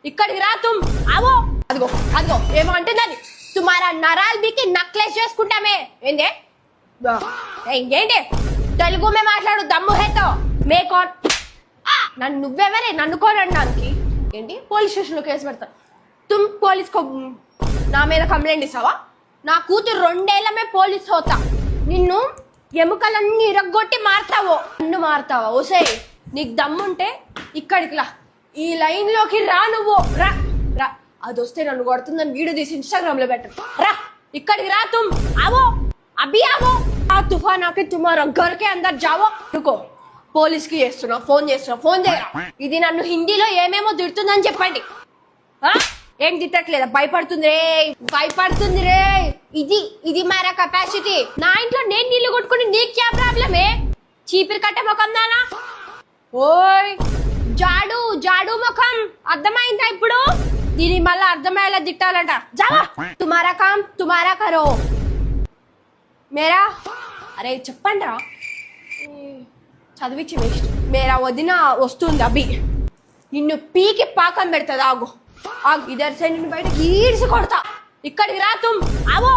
ఇక్కడికి రా తుమ్ అవో అదిగో అదిగో ఏమో అంటుందని తుమారా నరాలు బీకి నక్లెస్ చేసుకుంటామే ఏందే ఏంటి తెలుగు మే మాట్లాడు దమ్ము హేతో మే కోన్ నన్ను నువ్వెవరే నన్ను కోనడానికి ఏంటి పోలీస్ స్టేషన్లో కేసు పెడతా తుమ్ పోలీస్ నా మీద కంప్లైంట్ ఇస్తావా నా కూతురు 2 ఏళ్ళమే పోలీస్ హోతా నిన్ను ఎముకలన్నీ ఇరగొట్టి మారుతావో నన్ను మారుతావా ఓసే నీకు దమ్ముంటే ఇక్కడికి లా ఈ లైన్ లోకి రా నువ్వు రా రా అది వస్తే నన్ను కొడుతుందని వీడియో తీసి ఇన్స్టాగ్రామ్ లో పెట్టు రా ఇక్కడికి రా తుమ్ आवो अभी आवो ఆ తుఫాన్ ఆకే తుమారా घर के अंदर जाओ रुको పోలీస్ కి చేస్తున్నా ఫోన్ చేయరా ఇది నన్ను హిందీలో ఏమేమో తిడుతుందని చెప్పండి ఏం తిట్టట్లేదా భయపడుతుంది రే ఇది మారా కెపాసిటీ నా ఇంట్లో నేను నీళ్లు కొట్టుకుని నీకు క్యా ప్రాబ్లమే చీపిరి కట్టే ముఖం దానా ఓయ్ జాడు ముఖం అర్థమైందా ఇప్పుడు దీని మళ్ళీ అర్థమయ్యేలా తిట్టాలంట జావా తుమారా కామ్ తుమారా కరో మేరా అరే చెప్పండి రా చదివించి వేస్ట్ మేరా వదిన వస్తుంది అభి నిన్ను పీకి పాకం పెడతాది ఆగు ఇద్దరు సైడ్ బయట ఈడ్చి కొడతా ఇక్కడికి రా తుమ్ అవో